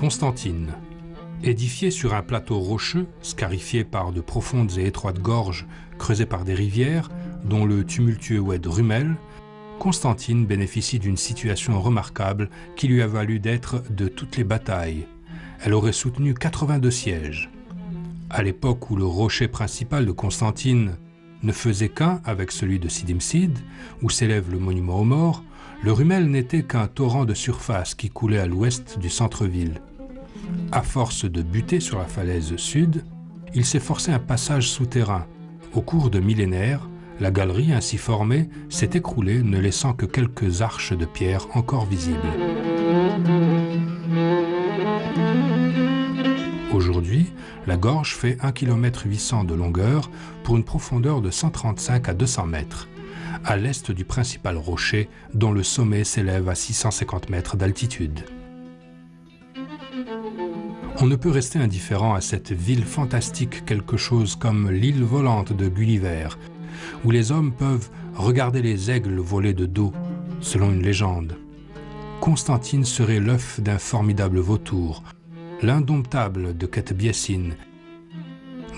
Constantine. Édifiée sur un plateau rocheux, scarifié par de profondes et étroites gorges creusées par des rivières, dont le tumultueux oued Rumel, Constantine bénéficie d'une situation remarquable qui lui a valu d'être de toutes les batailles. Elle aurait soutenu 82 sièges. À l'époque où le rocher principal de Constantine ne faisait qu'un avec celui de Sidimsid, où s'élève le monument aux morts, le Rumel n'était qu'un torrent de surface qui coulait à l'ouest du centre-ville. À force de buter sur la falaise sud, il s'est forcé un passage souterrain. Au cours de millénaires, la galerie ainsi formée s'est écroulée, ne laissant que quelques arches de pierre encore visibles. Aujourd'hui, la gorge fait 1,8 km de longueur pour une profondeur de 135 à 200 mètres, à l'est du principal rocher dont le sommet s'élève à 650 mètres d'altitude. On ne peut rester indifférent à cette ville fantastique, quelque chose comme l'île volante de Gulliver, où les hommes peuvent regarder les aigles voler de dos, selon une légende. Constantine serait l'œuf d'un formidable vautour, l'indomptable de Ketbiessin.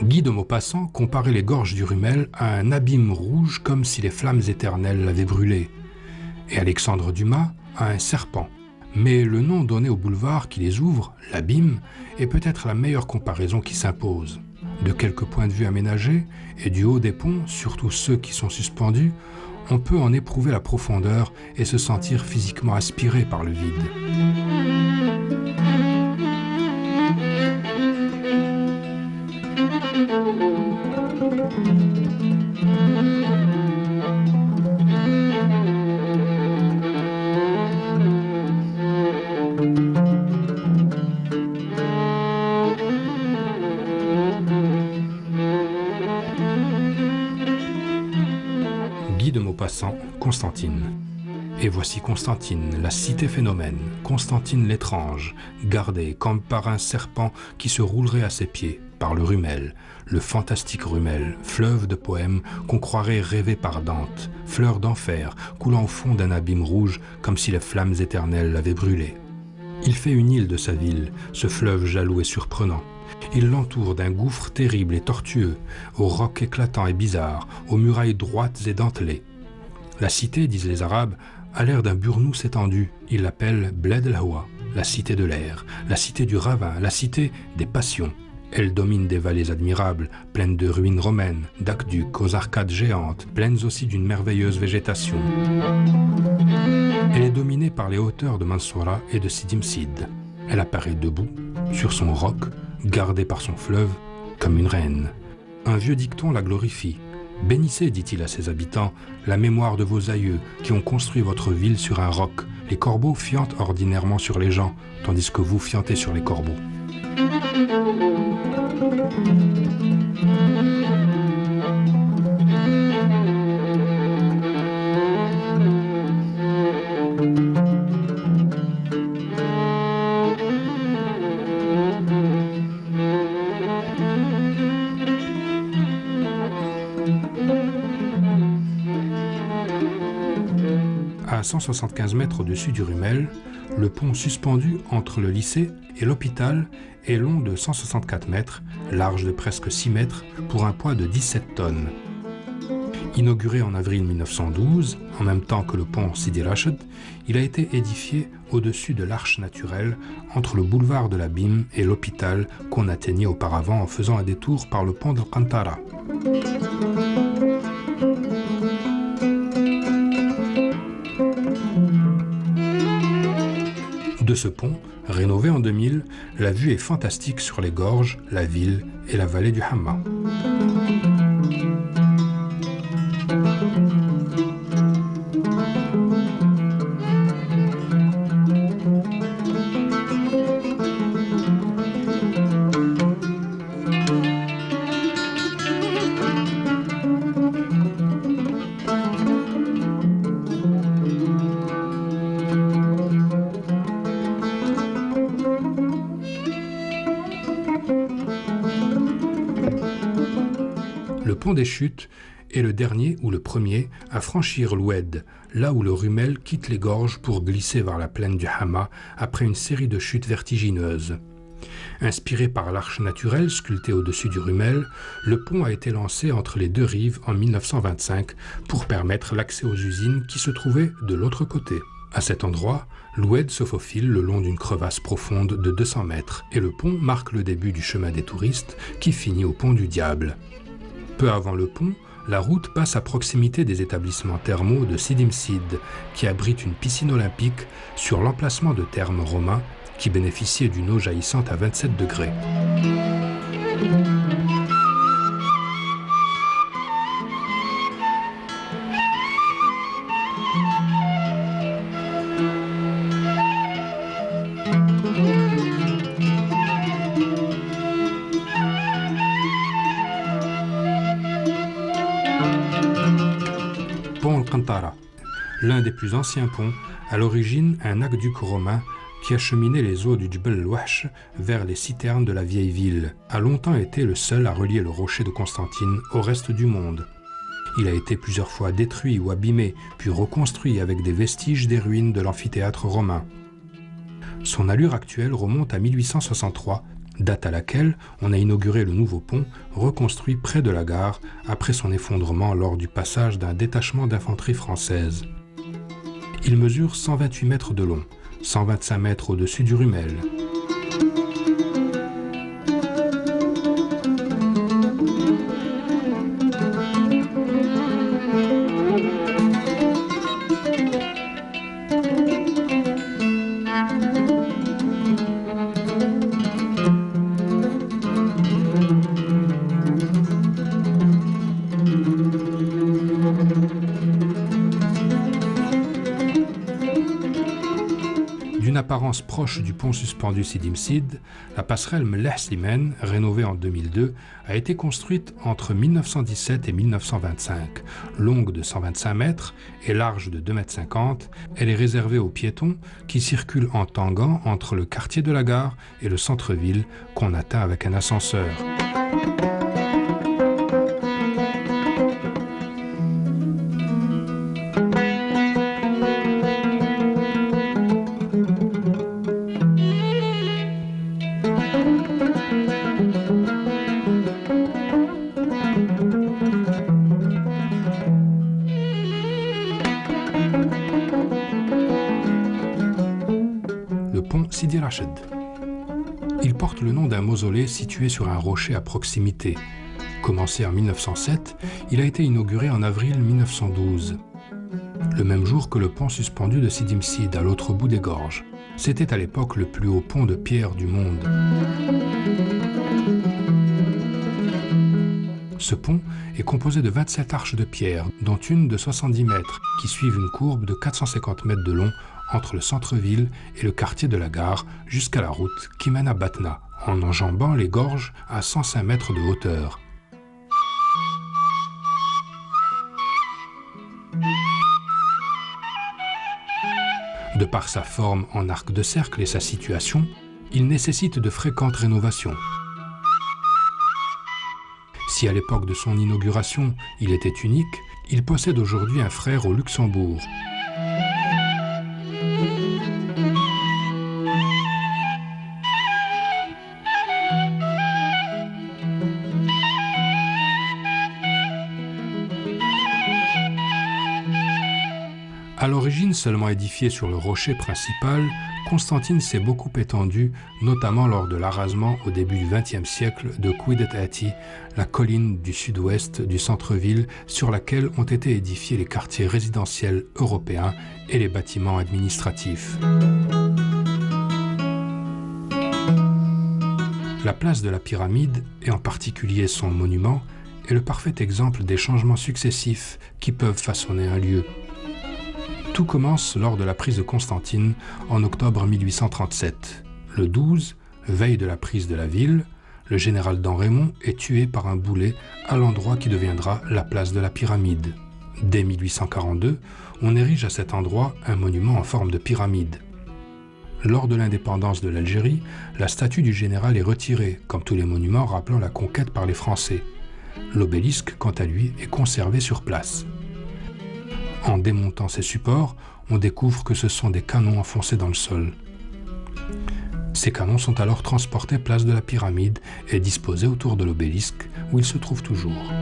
Guy de Maupassant comparait les gorges du Rumel à un abîme rouge comme si les flammes éternelles l'avaient brûlé, et Alexandre Dumas à un serpent. Mais le nom donné au boulevard qui les ouvre, l'abîme, est peut-être la meilleure comparaison qui s'impose. De quelques points de vue aménagés et du haut des ponts, surtout ceux qui sont suspendus, on peut en éprouver la profondeur et se sentir physiquement aspiré par le vide. Guy de Maupassant, Constantine. Et voici Constantine, la cité phénomène, Constantine l'étrange, gardée comme par un serpent qui se roulerait à ses pieds, par le Rumel, le fantastique Rumel, fleuve de poèmes qu'on croirait rêver par Dante, fleur d'enfer coulant au fond d'un abîme rouge comme si les flammes éternelles l'avaient brûlé. Il fait une île de sa ville, ce fleuve jaloux et surprenant. Il l'entoure d'un gouffre terrible et tortueux, aux rocs éclatants et bizarres, aux murailles droites et dentelées. La cité, disent les Arabes, a l'air d'un burnous étendu. Ils l'appellent Bled el-Hawa, la cité de l'air, la cité du ravin, la cité des passions. Elle domine des vallées admirables, pleines de ruines romaines, d'aqueducs aux arcades géantes, pleines aussi d'une merveilleuse végétation. Elle est dominée par les hauteurs de Mansoura et de Sidimsid. Elle apparaît debout, sur son roc, gardée par son fleuve, comme une reine. Un vieux dicton la glorifie. Bénissez, dit-il à ses habitants, la mémoire de vos aïeux qui ont construit votre ville sur un roc. Les corbeaux fiantent ordinairement sur les gens, tandis que vous fiantez sur les corbeaux. À 175 mètres au-dessus du Rumel, le pont suspendu entre le lycée et l'hôpital est long de 164 mètres, large de presque 6 mètres, pour un poids de 17 tonnes. Inauguré en avril 1912, en même temps que le pont Sidi Rached, il a été édifié au-dessus de l'arche naturelle entre le boulevard de l'Abîme et l'hôpital qu'on atteignait auparavant en faisant un détour par le pont de Qantara. De ce pont, rénové en 2000, la vue est fantastique sur les gorges, la ville et la vallée du Hamma. Le pont des Chutes et le dernier ou le premier à franchir l'Oued, là où le Rumel quitte les gorges pour glisser vers la plaine du Hama après une série de chutes vertigineuses. Inspiré par l'arche naturelle sculptée au-dessus du Rumel, le pont a été lancé entre les deux rives en 1925 pour permettre l'accès aux usines qui se trouvaient de l'autre côté. À cet endroit, l'Oued se faufile le long d'une crevasse profonde de 200 mètres et le pont marque le début du chemin des touristes qui finit au pont du Diable. Peu avant le pont, la route passe à proximité des établissements thermaux de Sidi Msid qui abritent une piscine olympique sur l'emplacement de thermes romains qui bénéficiaient d'une eau jaillissante à 27 degrés. Pont Al-Qantara, l'un des plus anciens ponts, à l'origine un aqueduc romain qui acheminait les eaux du Djbel el-Wahsh vers les citernes de la vieille ville, a longtemps été le seul à relier le rocher de Constantine au reste du monde. Il a été plusieurs fois détruit ou abîmé, puis reconstruit avec des vestiges des ruines de l'amphithéâtre romain. Son allure actuelle remonte à 1863, date à laquelle on a inauguré le nouveau pont, reconstruit près de la gare après son effondrement lors du passage d'un détachement d'infanterie française. Il mesure 128 mètres de long, 125 mètres au-dessus du Rumel. D'une apparence proche du pont suspendu Sidi Msid, la passerelle Mellah Slimane, rénovée en 2002, a été construite entre 1917 et 1925. Longue de 125 mètres et large de 2,50 m, elle est réservée aux piétons qui circulent en tangant entre le quartier de la gare et le centre-ville qu'on atteint avec un ascenseur. Le pont Sidi Rached. Il porte le nom d'un mausolée situé sur un rocher à proximité. Commencé en 1907, il a été inauguré en avril 1912. Le même jour que le pont suspendu de Sidi Msid à l'autre bout des gorges. C'était à l'époque le plus haut pont de pierre du monde. Ce pont est composé de 27 arches de pierre, dont une de 70 mètres, qui suivent une courbe de 450 mètres de long entre le centre-ville et le quartier de la gare jusqu'à la route qui mène à Batna, en enjambant les gorges à 105 mètres de hauteur. De par sa forme en arc de cercle et sa situation, il nécessite de fréquentes rénovations. Si à l'époque de son inauguration, il était unique, il possède aujourd'hui un frère au Luxembourg. À l'origine seulement édifié sur le rocher principal, Constantine s'est beaucoup étendue, notamment lors de l'arasement au début du XXe siècle de Kouidet Ati, la colline du sud-ouest du centre-ville sur laquelle ont été édifiés les quartiers résidentiels européens et les bâtiments administratifs. La place de la pyramide, et en particulier son monument, est le parfait exemple des changements successifs qui peuvent façonner un lieu. Tout commence lors de la prise de Constantine en octobre 1837. Le 12, veille de la prise de la ville, le général d'Anrémont est tué par un boulet à l'endroit qui deviendra la place de la pyramide. Dès 1842, on érige à cet endroit un monument en forme de pyramide. Lors de l'indépendance de l'Algérie, la statue du général est retirée, comme tous les monuments rappelant la conquête par les Français. L'obélisque, quant à lui, est conservé sur place. En démontant ces supports, on découvre que ce sont des canons enfoncés dans le sol. Ces canons sont alors transportés place de la pyramide et disposés autour de l'obélisque, où ils se trouvent toujours.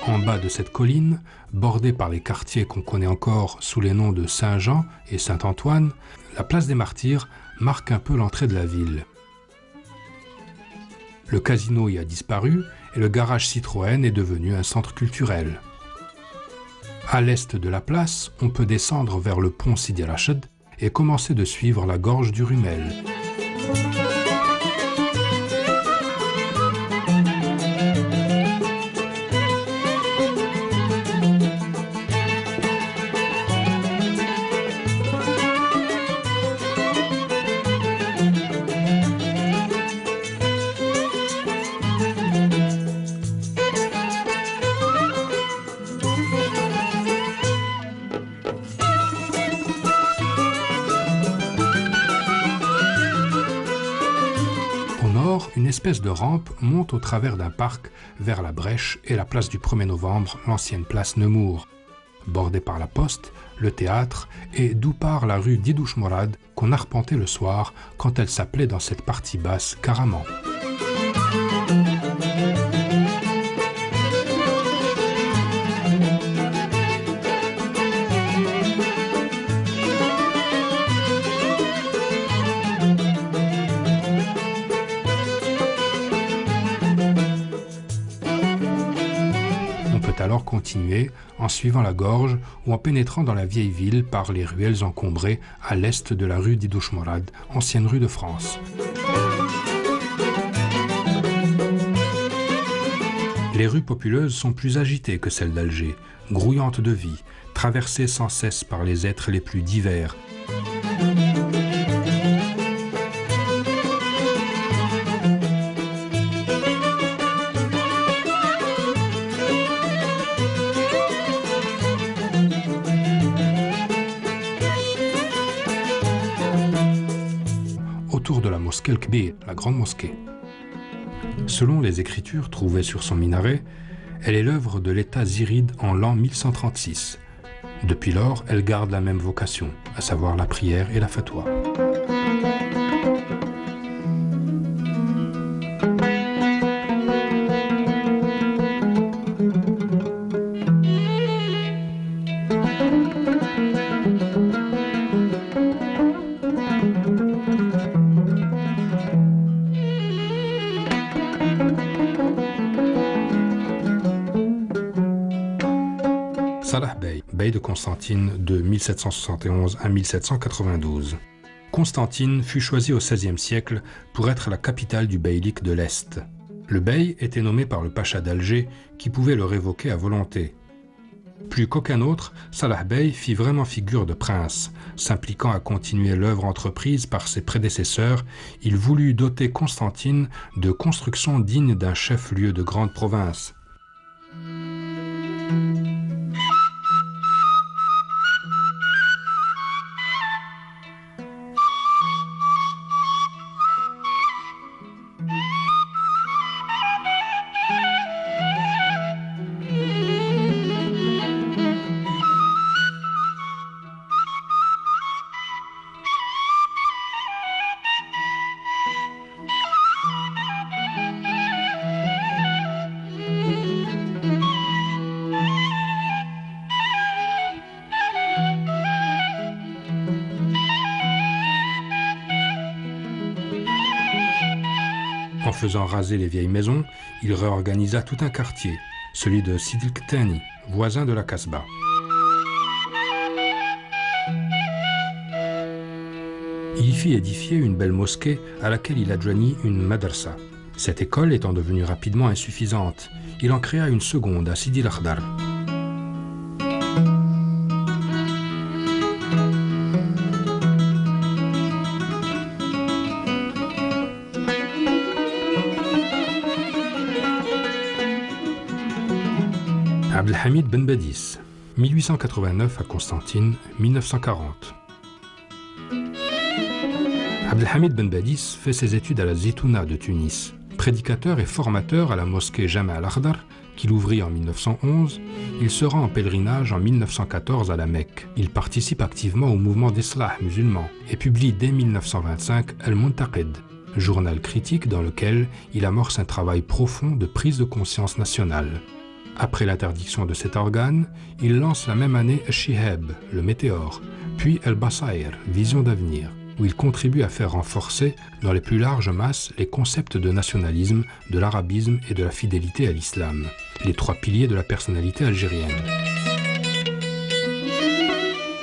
En bas de cette colline, bordée par les quartiers qu'on connaît encore sous les noms de Saint-Jean et Saint-Antoine, la place des Martyrs marque un peu l'entrée de la ville. Le casino y a disparu et le garage Citroën est devenu un centre culturel. À l'est de la place, on peut descendre vers le pont Sidi Rached et commencer de suivre la gorge du Rumel. Une espèce de rampe monte au travers d'un parc vers la Brèche et la place du 1er novembre, l'ancienne place Nemours, bordée par la Poste, le théâtre et d'où part la rue Didouche Morad qu'on arpentait le soir quand elle s'appelait dans cette partie basse Caraman. Alors continuer en suivant la gorge ou en pénétrant dans la vieille ville par les ruelles encombrées à l'est de la rue Didouche Morad, ancienne rue de France. Les rues populeuses sont plus agitées que celles d'Alger, grouillantes de vie, traversées sans cesse par les êtres les plus divers. Autour de la mosquée El-Kbir, la grande mosquée. Selon les écritures trouvées sur son minaret, elle est l'œuvre de l'État ziride en l'an 1136. Depuis lors, elle garde la même vocation, à savoir la prière et la fatwa. Salah Bey, bey de Constantine de 1771 à 1792. Constantine fut choisie au XVIe siècle pour être la capitale du beylik de l'Est. Le bey était nommé par le pacha d'Alger qui pouvait le révoquer à volonté. Plus qu'aucun autre, Salah Bey fit vraiment figure de prince. S'impliquant à continuer l'œuvre entreprise par ses prédécesseurs, il voulut doter Constantine de constructions dignes d'un chef-lieu de grande province. En faisant raser les vieilles maisons, il réorganisa tout un quartier, celui de Sidi El-Ktani, voisin de la Kasbah. Il y fit édifier une belle mosquée à laquelle il adjoignit une madrasa. Cette école étant devenue rapidement insuffisante, il en créa une seconde à Sidi El-Akhdar. Abdelhamid Ben Badis. 1889 à Constantine, 1940. Abdelhamid Ben Badis fait ses études à la Zitouna de Tunis. Prédicateur et formateur à la mosquée Jama al-Akhdar, qu'il ouvrit en 1911, il se rend en pèlerinage en 1914 à la Mecque. Il participe activement au mouvement d'Islah musulman et publie dès 1925 Al-Muntaqid, journal critique dans lequel il amorce un travail profond de prise de conscience nationale. Après l'interdiction de cet organe, il lance la même année Shihab, le météore, puis Al-Basair, vision d'avenir, où il contribue à faire renforcer dans les plus larges masses les concepts de nationalisme, de l'arabisme et de la fidélité à l'islam, les trois piliers de la personnalité algérienne.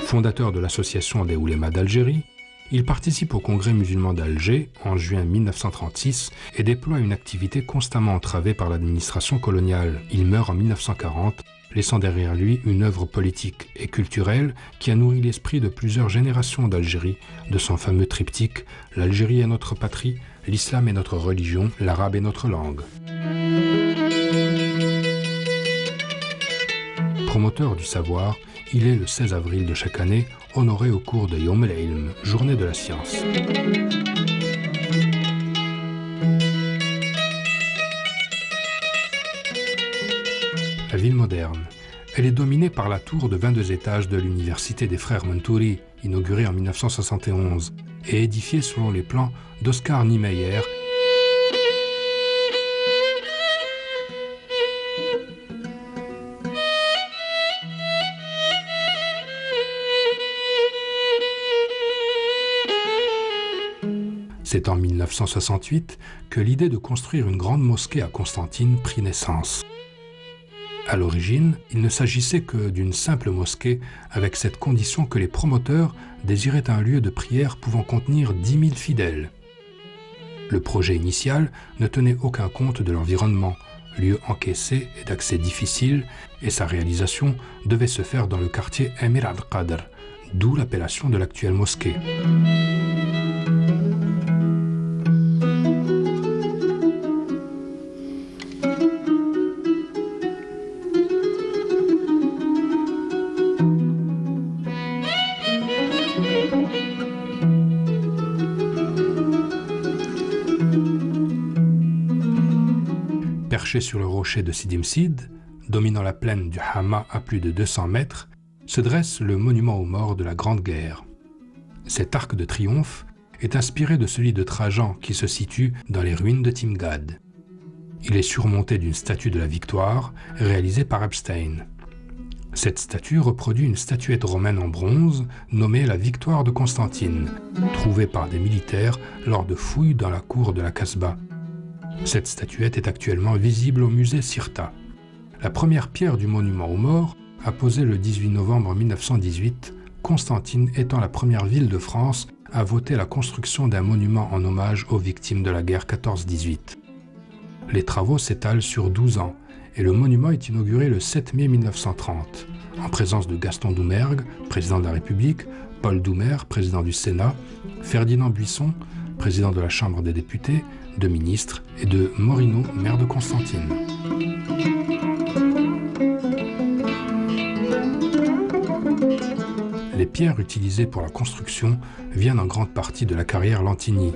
Fondateur de l'association des oulémas d'Algérie, il participe au Congrès musulman d'Alger en juin 1936 et déploie une activité constamment entravée par l'administration coloniale. Il meurt en 1940, laissant derrière lui une œuvre politique et culturelle qui a nourri l'esprit de plusieurs générations d'Algérie, de son fameux triptyque « L'Algérie est notre patrie, l'islam est notre religion, l'arabe est notre langue ». Promoteur du savoir, il est le 16 avril de chaque année honoré au cours de Yom al-Ilm, journée de la science. La ville moderne. Elle est dominée par la tour de 22 étages de l'université des frères Montouri, inaugurée en 1971, et édifiée selon les plans d'Oscar Niemeyer. C'est en 1968 que l'idée de construire une grande mosquée à Constantine prit naissance. À l'origine, il ne s'agissait que d'une simple mosquée, avec cette condition que les promoteurs désiraient un lieu de prière pouvant contenir 10 000 fidèles. Le projet initial ne tenait aucun compte de l'environnement, lieu encaissé et d'accès difficile, et sa réalisation devait se faire dans le quartier Emir al-Qadr, d'où l'appellation de l'actuelle mosquée. Perché sur le rocher de Sidi Msid, dominant la plaine du Hama à plus de 200 mètres, se dresse le monument aux morts de la Grande Guerre. Cet arc de triomphe est inspiré de celui de Trajan qui se situe dans les ruines de Timgad. Il est surmonté d'une statue de la Victoire réalisée par Epstein. Cette statue reproduit une statuette romaine en bronze nommée la Victoire de Constantine, trouvée par des militaires lors de fouilles dans la cour de la Casbah. Cette statuette est actuellement visible au musée Cirta. La première pierre du monument aux morts a posé le 18 novembre 1918, Constantine étant la première ville de France à voter la construction d'un monument en hommage aux victimes de la guerre 14-18. Les travaux s'étalent sur 12 ans et le monument est inauguré le 7 mai 1930, en présence de Gaston Doumergue, président de la République, Paul Doumer, président du Sénat, Ferdinand Buisson, président de la Chambre des députés, de ministres et de Morino, maire de Constantine. Les pierres utilisées pour la construction viennent en grande partie de la carrière Lantigny.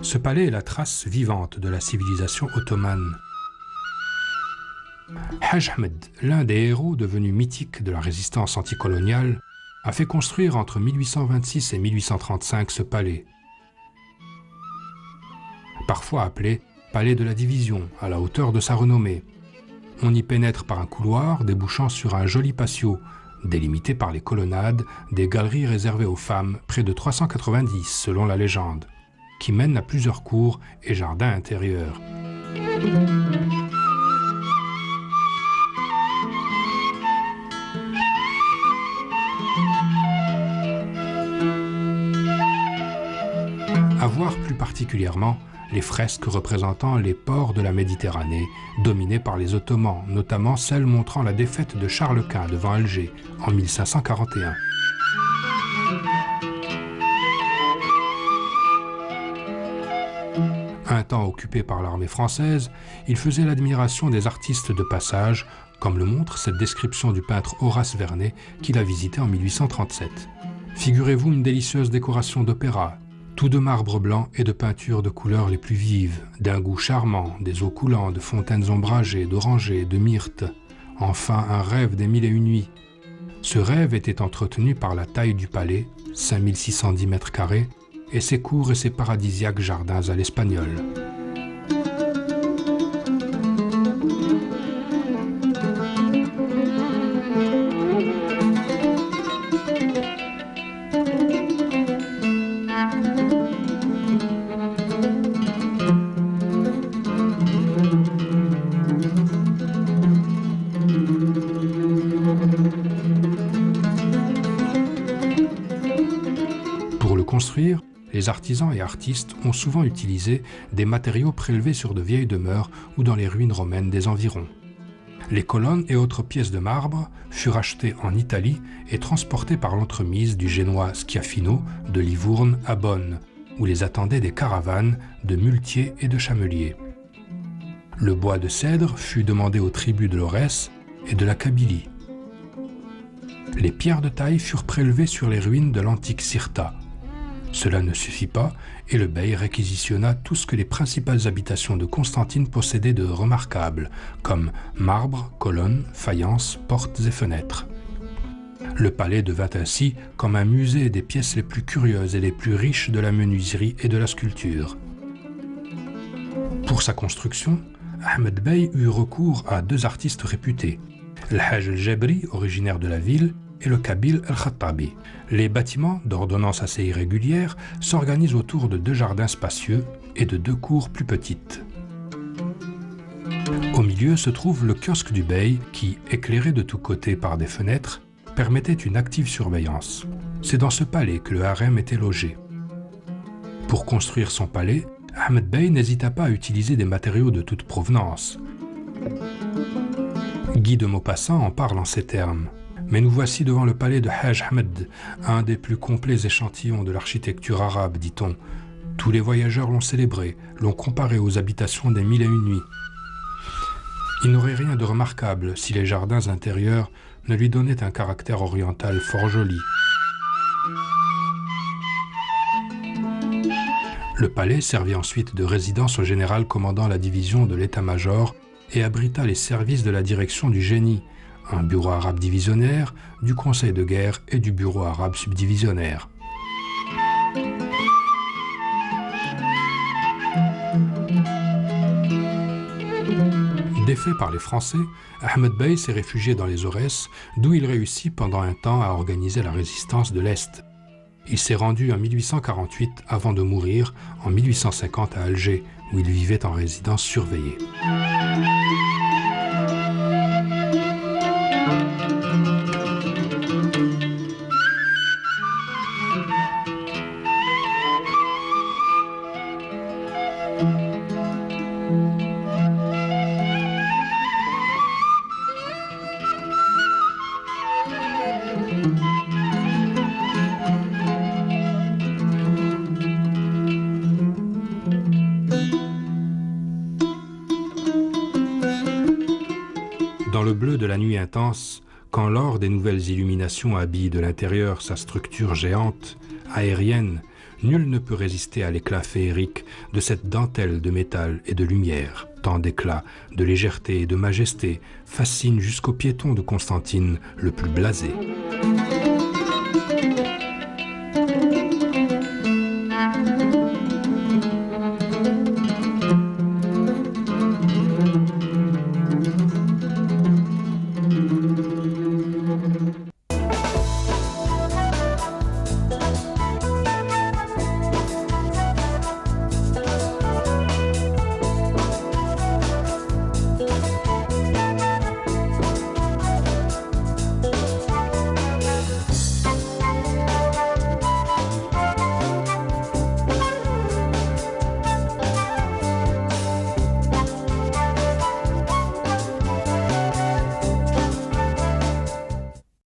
Ce palais est la trace vivante de la civilisation ottomane. Haj Ahmed, l'un des héros devenus mythiques de la résistance anticoloniale, a fait construire entre 1826 et 1835 ce palais, parfois appelé palais de la Division, à la hauteur de sa renommée. On y pénètre par un couloir débouchant sur un joli patio, délimité par les colonnades des galeries réservées aux femmes, près de 390 selon la légende, qui mènent à plusieurs cours et jardins intérieurs. À voir plus particulièrement les fresques représentant les ports de la Méditerranée, dominés par les Ottomans, notamment celle montrant la défaite de Charles Quint devant Alger en 1541. Un temps occupé par l'armée française, il faisait l'admiration des artistes de passage, comme le montre cette description du peintre Horace Vernet qu'il a visité en 1837. Figurez-vous une délicieuse décoration d'opéra, tout de marbre blanc et de peintures de couleurs les plus vives, d'un goût charmant, des eaux coulant, de fontaines ombragées, d'orangers, de myrtes. Enfin, un rêve des 1001 nuits. Ce rêve était entretenu par la taille du palais, 5610 mètres carrés, et ses cours et ses paradisiaques jardins à l'espagnol. Pour le construire, les artisans et artistes ont souvent utilisé des matériaux prélevés sur de vieilles demeures ou dans les ruines romaines des environs. Les colonnes et autres pièces de marbre furent achetées en Italie et transportées par l'entremise du génois Schiaffino de Livourne à Bonn, où les attendaient des caravanes de muletiers et de chameliers. Le bois de cèdre fut demandé aux tribus de l'Aurès et de la Kabylie. Les pierres de taille furent prélevées sur les ruines de l'antique Cirta. Cela ne suffit pas et le bey réquisitionna tout ce que les principales habitations de Constantine possédaient de remarquable, comme marbre, colonnes, faïences, portes et fenêtres. Le palais devint ainsi comme un musée des pièces les plus curieuses et les plus riches de la menuiserie et de la sculpture. Pour sa construction, Ahmed Bey eut recours à deux artistes réputés, Al-Hajj al-Jabri, originaire de la ville, et le Kabyle al-Khattabi. Les bâtiments, d'ordonnance assez irrégulière, s'organisent autour de deux jardins spacieux et de deux cours plus petites. Au milieu se trouve le kiosque du bey qui, éclairé de tous côtés par des fenêtres, permettait une active surveillance. C'est dans ce palais que le harem était logé. Pour construire son palais, Ahmed Bey n'hésita pas à utiliser des matériaux de toute provenance. Guy de Maupassant en parle en ces termes. Mais nous voici devant le palais de Hajj Ahmed, un des plus complets échantillons de l'architecture arabe, dit-on. Tous les voyageurs l'ont célébré, l'ont comparé aux habitations des 1001 nuits. Il n'aurait rien de remarquable si les jardins intérieurs ne lui donnaient un caractère oriental fort joli. Le palais servit ensuite de résidence au général commandant la division de l'état-major et abrita les services de la direction du génie, un bureau arabe divisionnaire, du conseil de guerre et du bureau arabe subdivisionnaire. Défait par les Français, Ahmed Bey s'est réfugié dans les Aurès, d'où il réussit pendant un temps à organiser la résistance de l'Est. Il s'est rendu en 1848 avant de mourir en 1850 à Alger, où il vivait en résidence surveillée. Dans le bleu de la nuit intense, quand l'or des nouvelles illuminations habille de l'intérieur sa structure géante, aérienne, nul ne peut résister à l'éclat féerique de cette dentelle de métal et de lumière. Tant d'éclat, de légèreté et de majesté fascine jusqu'au piéton de Constantine le plus blasé.